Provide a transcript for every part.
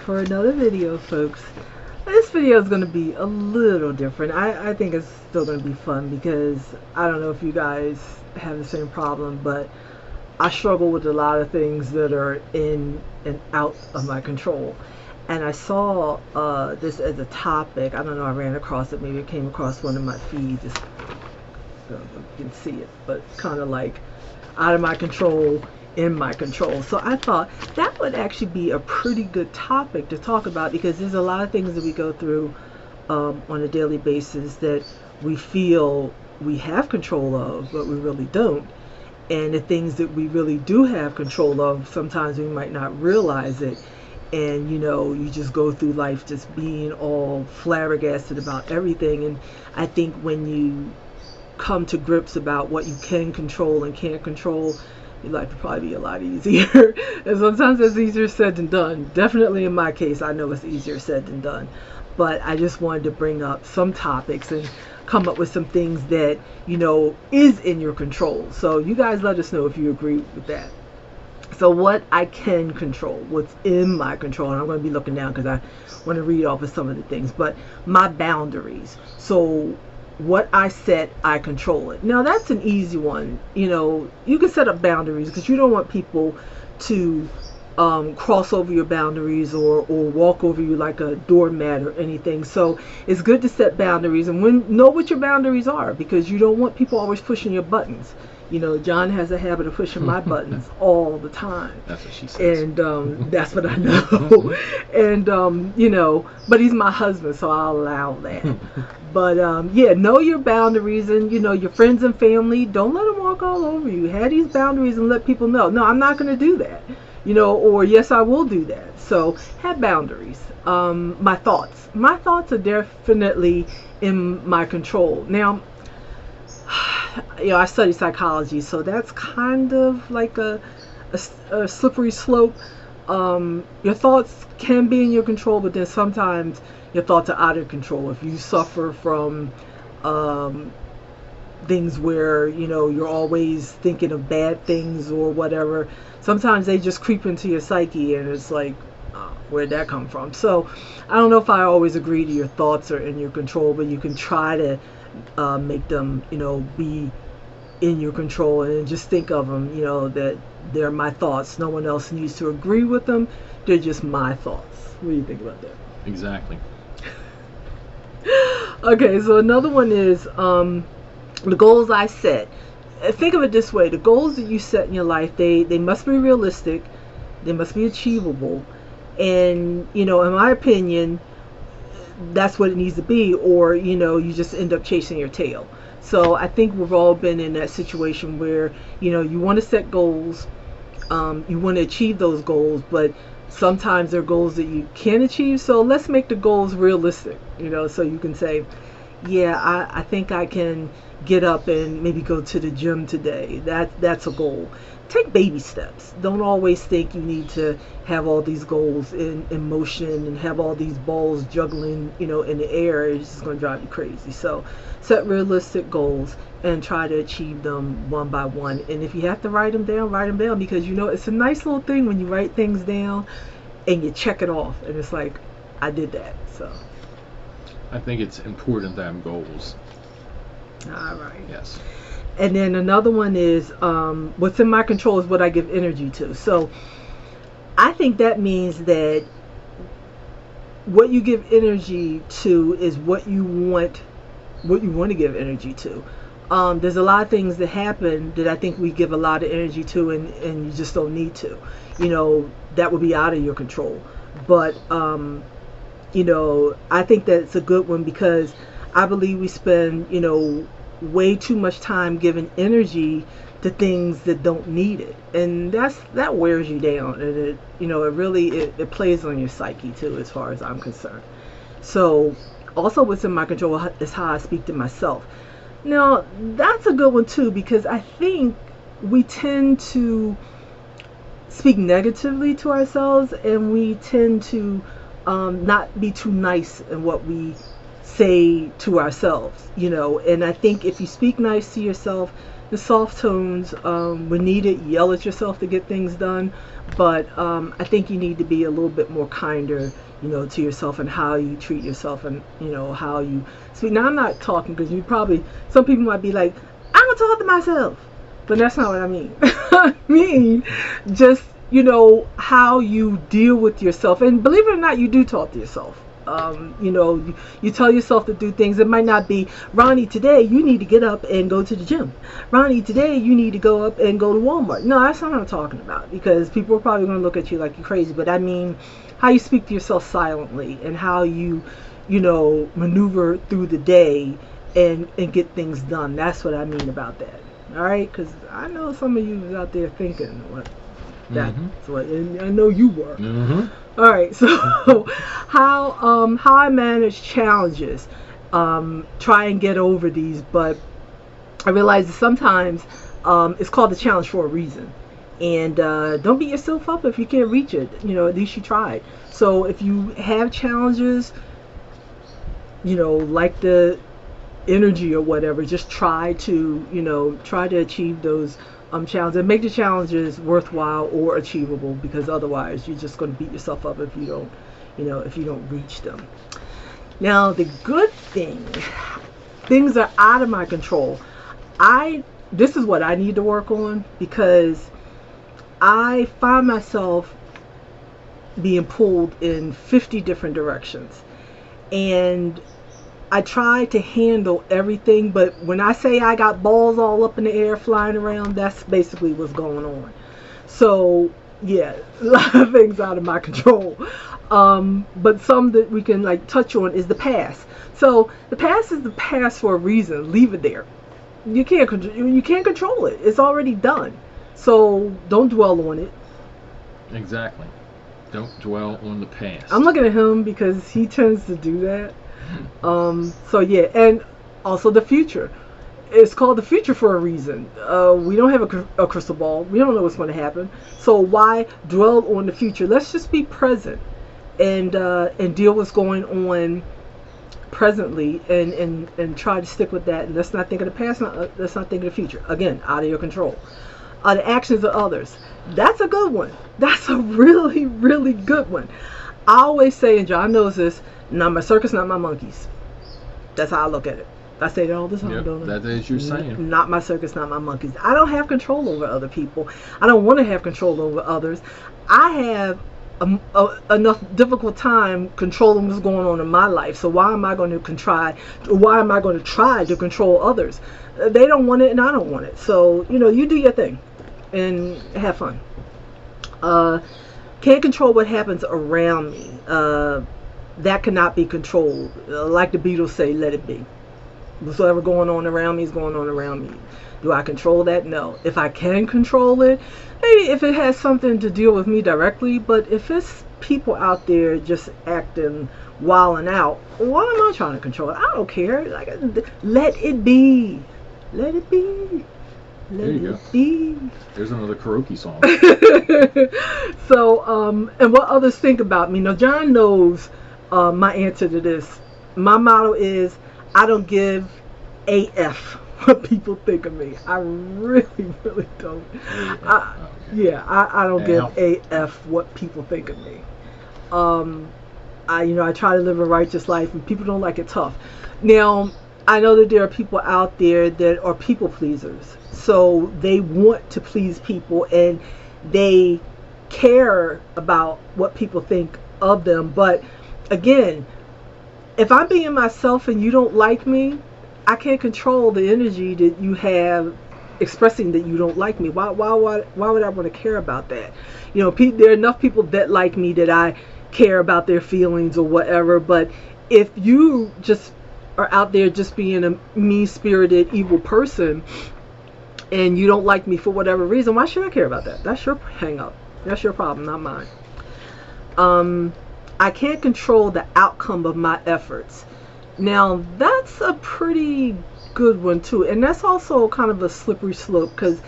for another video, folks. This video is going to be a little different. I think it's still going to be fun because I don't know if you guys have the same problem, but I struggle with a lot of things that are in and out of my control. And I saw this as a topic. I don't know, I ran across it. Maybe it came across one of my feeds. You can see it, but kind of like out of my control, in my control. So I thought that would actually be a pretty good topic to talk about because there's a lot of things that we go through on a daily basis that we feel we have control of, but we really don't. And the things that we really do have control of, sometimes we might not realize it. And you just go through life just being all flabbergasted about everything. And I think when you come to grips about what you can control and can't control, your life would probably be a lot easier. And sometimes it's easier said than done. Definitely in my case, I know it's easier said than done. But I just wanted to bring up some topics and come up with some things that is in your control. So you guys let us know if you agree with that. So what I can control, what's in my control, and I'm going to be looking down because I want to read off of some of the things, but my boundaries. So what I set, I control it. Now that's an easy one. You can set up boundaries because you don't want people to cross over your boundaries or walk over you like a doormat or anything. So it's good to set boundaries and know what your boundaries are because you don't want people always pushing your buttons. John has a habit of pushing my buttons all the time. That's what she says. And that's what I know. And, but he's my husband, so I'll allow that. But, know your boundaries and, your friends and family, don't let them walk all over you. Have these boundaries and let people know, no, I'm not going to do that. Or yes, I will do that. So have boundaries. My thoughts are definitely in my control. Now, I study psychology, so that's kind of like a slippery slope. Your thoughts can be in your control, but then sometimes your thoughts are out of control. If you suffer from things where you're always thinking of bad things or whatever, sometimes they just creep into your psyche, and it's like, where'd that come from? So I don't know if I always agree to your thoughts are in your control, but you can try to make them be in your control and just think of them that they're my thoughts. No one else needs to agree with them. They're just my thoughts. What do you think about that? Exactly. Okay, so another one is the goals I set. Think of it this way: the goals that you set in your life, they must be realistic, they must be achievable, and in my opinion, that's what it needs to be, or you just end up chasing your tail. So I think we've all been in that situation where you want to set goals, you want to achieve those goals, but sometimes they're goals that you can't achieve. So let's make the goals realistic, so you can say, yeah, I think I can get up and maybe go to the gym today. That's a goal. Take baby steps. Don't always think you need to have all these goals in motion and have all these balls juggling, in the air. It's just going to drive you crazy. So set realistic goals and try to achieve them one by one. And if you have to write them down because it's a nice little thing when you write things down and you check it off and it's like, I did that. So I think it's important to have goals. All right. Yes. And then another one is what's in my control is what I give energy to. So I think that means that what you give energy to is what you want to give energy to. There's a lot of things that happen that I think we give a lot of energy to and you just don't need to. That would be out of your control. But I think that's a good one because I believe we spend way too much time giving energy to things that don't need it, and that wears you down, and it really plays on your psyche too, as far as I'm concerned. So also what's in my control is how I speak to myself. Now that's a good one too, because I think we tend to speak negatively to ourselves, and we tend to not be too nice in what we say to ourselves, and I think if you speak nice to yourself, the soft tones, when needed, yell at yourself to get things done. But I think you need to be a little bit more kinder, to yourself and how you treat yourself and, how you speak. Now, I'm not talking because some people might be like, I'm going to talk to myself. But that's not what I mean. I mean, just, how you deal with yourself. And believe it or not, you do talk to yourself. You tell yourself to do things. It might not be, Ronnie, today you need to get up and go to the gym. Ronnie, today you need to go up and go to Walmart. No, that's not what I'm talking about, because people are probably going to look at you like you're crazy. But I mean, how you speak to yourself silently and how you, maneuver through the day and get things done. That's what I mean about that. All right, because I know some of you out there thinking what that's what, and I know you were. All right, so how I manage challenges, try and get over these, but I realize that sometimes it's called the challenge for a reason, and don't beat yourself up if you can't reach it. At least you tried. So if you have challenges, like the energy or whatever, just try to achieve those challenges and make the challenges worthwhile or achievable, because otherwise you're just going to beat yourself up if you don't reach them. Now, the good things are out of my control. This is what I need to work on, because I find myself being pulled in 50 different directions, and I try to handle everything, but when I say I got balls all up in the air flying around, that's basically what's going on. So, yeah, a lot of things out of my control. But some that we can touch on is the past. So the past is the past for a reason. Leave it there. You can't control it. It's already done. So don't dwell on it. Exactly. Don't dwell on the past. I'm looking at him because he tends to do that. So yeah, and also the future. It's called the future for a reason. We don't have a crystal ball. We don't know what's going to happen. So why dwell on the future? Let's just be present and deal with what's going on presently, and try to stick with that. And let's not think of the past. Let's not think of the future. Again, out of your control. The actions of others. That's a good one. That's a really, really good one. I always say, and John knows this, not my circus, not my monkeys. That's how I look at it. I say that all the time, don't I? That is your saying. Not my circus, not my monkeys. I don't have control over other people. I don't want to have control over others. I have enough difficult time controlling what's going on in my life. So why am I going to try to control others? They don't want it and I don't want it. So, you do your thing and have fun. Can't control what happens around me. That cannot be controlled. Like the Beatles say, let it be. Whatsoever going on around me is going on around me. Do I control that? No. If I can control it, maybe if it has something to deal with me directly, but if it's people out there just acting wilding out, why am I trying to control it? I don't care. Let it be. Let it be. There you go. Be. There's another karaoke song. So, and what others think about me. Now, John knows my answer to this. My motto is, I don't give a F what people think of me. I really, really don't. I don't give a F what people think of me. I try to live a righteous life, and people don't like it tough. Now, I know that there are people out there that are people pleasers. So they want to please people and they care about what people think of them. But again, if I'm being myself and you don't like me, I can't control the energy that you have expressing that you don't like me. Why would I want to care about that? There are enough people that like me that I care about their feelings or whatever. But if you just are out there just being a mean-spirited, evil person, and you don't like me for whatever reason, why should I care about that? That's your hang up. That's your problem, not mine. I can't control the outcome of my efforts. Now, that's a pretty good one too. And that's also kind of a slippery slope, because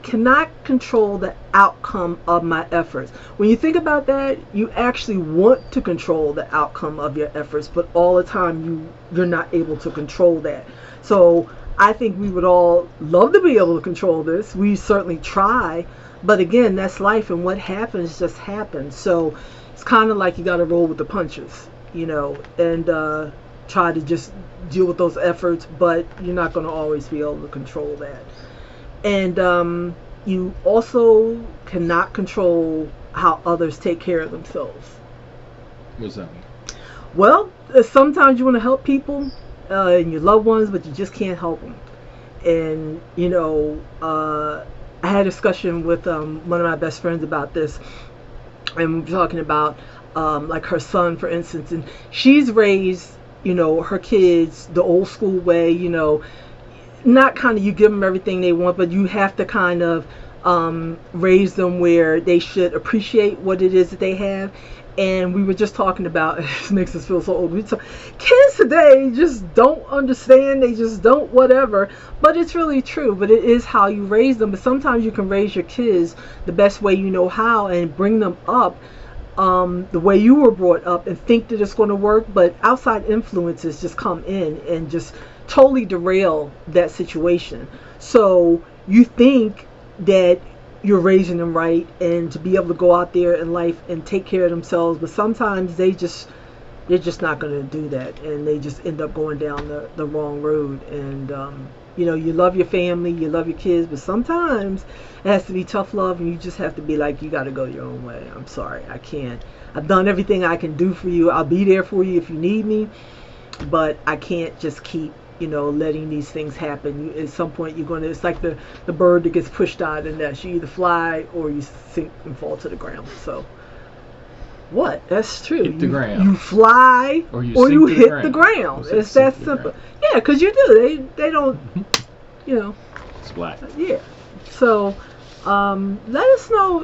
cannot control the outcome of my efforts. When you think about that, you actually want to control the outcome of your efforts, but all the time you're not able to control that. So I think we would all love to be able to control this. We certainly try, but again, that's life, and what happens just happens. So it's kind of like you got to roll with the punches, and try to just deal with those efforts, but you're not going to always be able to control that. And you also cannot control how others take care of themselves. What does that mean? Well, sometimes you want to help people and your loved ones, but you just can't help them. And I had a discussion with one of my best friends about this, and we were talking about like her son, for instance, and she's raised her kids the old school way, not kind of you give them everything they want, but you have to kind of raise them where they should appreciate what it is that they have. And we were just talking about, it makes us feel so old, kids today just don't understand, they just don't whatever, but it's really true. But it is how you raise them. But sometimes you can raise your kids the best way you know how and bring them up the way you were brought up and think that it's going to work, but outside influences just come in and just totally derail that situation. So you think that you're raising them right and to be able to go out there in life and take care of themselves, but sometimes they're just not going to do that, and they just end up going down the wrong road. And you love your family, you love your kids, but sometimes it has to be tough love, and you just have to be like, you got to go your own way. I'm sorry, I can't. I've done everything I can do for you. I'll be there for you if you need me, but I can't just keep letting these things happen. At some point it's like the bird that gets pushed out of the nest. You either fly or you sink and fall to the ground. So what? That's true. Hit the ground. You fly or you hit the ground. It's that simple. Yeah, because you do. They don't, It's black. Yeah. So let us know,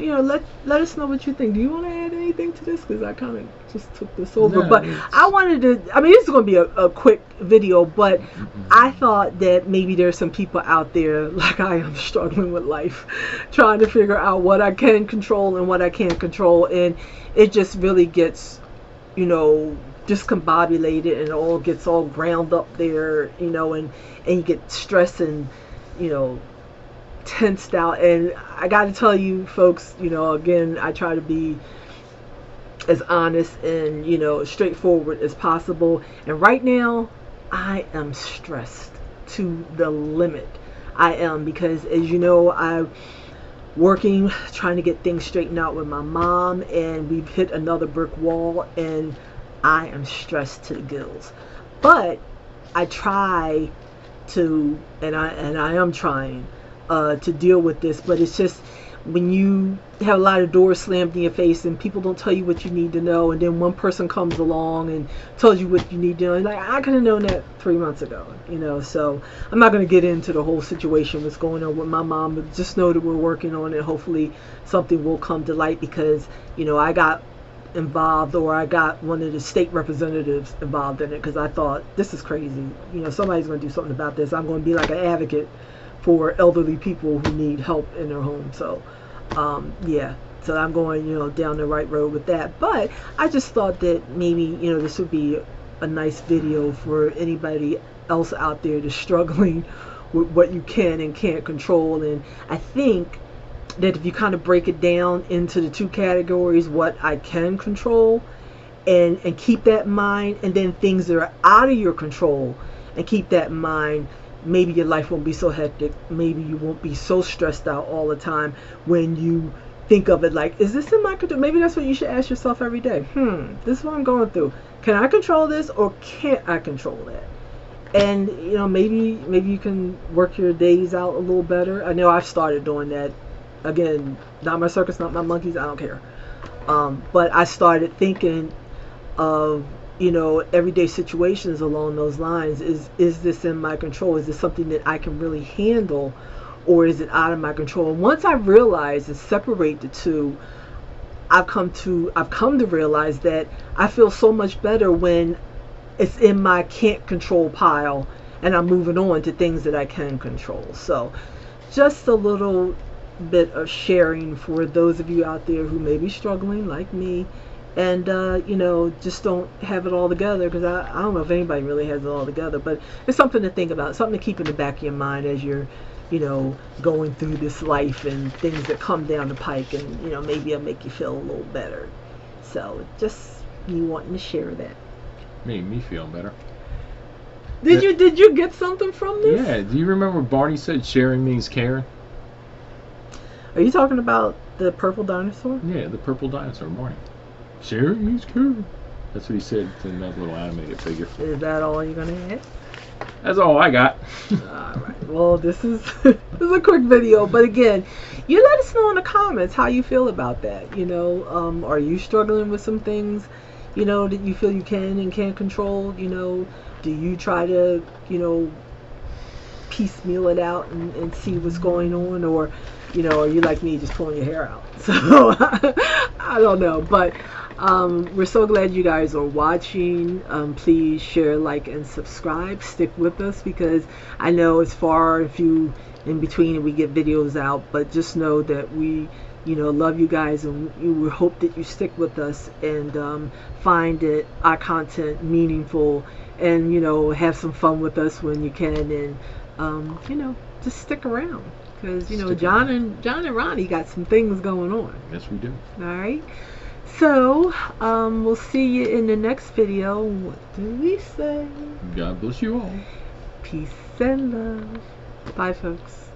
let us know what you think. Do you want to add anything to this? Because I kind of just took this over. No, but I wanted to, this is going to be a quick video, but I thought that maybe there's some people out there like I am struggling with life, trying to figure out what I can control and what I can't control. And it just really gets, discombobulated, and it all gets all ground up there, and you get stressed and, tensed out. And I got to tell you folks, again, I try to be as honest and straightforward as possible, and right now I am stressed to the limit. I am, because as you know, I'm working, trying to get things straightened out with my mom, and we've hit another brick wall, and I am stressed to the gills. But I try to, and I am trying to deal with this, but it's just when you have a lot of doors slammed in your face and people don't tell you what you need to know, and then one person comes along and tells you what you need to know, and like, I could have known that 3 months ago, so I'm not going to get into the whole situation what's going on with my mom, but just know that we're working on it. Hopefully something will come to light, because I got involved, or I got one of the state representatives involved in it, because I thought, this is crazy, somebody's going to do something about this. I'm going to be like an advocate for elderly people who need help in their home. So so I'm going down the right road with that. But I just thought that maybe this would be a nice video for anybody else out there that's struggling with what you can and can't control. And I think that if you kind of break it down into the two categories, what I can control and keep that in mind, and then things that are out of your control and keep that in mind, maybe your life won't be so hectic. Maybe you won't be so stressed out all the time when you think of it like, is this in my control? Maybe that's what you should ask yourself every day. This is what I'm going through. Can I control this, or can't I control that? And maybe you can work your days out a little better. I know I've started doing that. Again, not my circus, not my monkeys, I don't care. But I started thinking of everyday situations along those lines. Is this in my control? Is this something that I can really handle, or is it out of my control? And once I realize and separate the two, I've come to realize that I feel so much better when it's in my can't control pile, and I'm moving on to things that I can control. So just a little bit of sharing for those of you out there who may be struggling like me, and you know, just don't have it all together, because I don't know if anybody really has it all together, but it's something to think about, something to keep in the back of your mind as you're, you know, going through this life and things that come down the pike, and you know, maybe it'll make you feel a little better. So just me wanting to share that. Made me feel better. Did you get something from this? Yeah. Do you remember Barney said sharing means caring? Are you talking about the purple dinosaur? Yeah, the purple dinosaur, Barney. Sharing means caring. That's what he said in that little animated figure. Is that all you're gonna add? That's all I got. Alright, well, this is this is a quick video, but again, you let us know in the comments how you feel about that. You know, are you struggling with some things, you know, that you feel you can and can't control? You know, do you try to, you know, piecemeal it out and see what's going on, or, you know, are you like me, just pulling your hair out? So I don't know, but we're so glad you guys are watching. Please share, like, and subscribe. Stick with us, because I know it's far and few in between and we get videos out, but just know that we, you know, love you guys, and we hope that you stick with us and find it, our content, meaningful, and, you know, have some fun with us when you can, and you know, just stick around, because, you know, John and Ronnie got some things going on. Yes, we do. All right. So, we'll see you in the next video. What do we say? God bless you all. Peace and love. Bye, folks.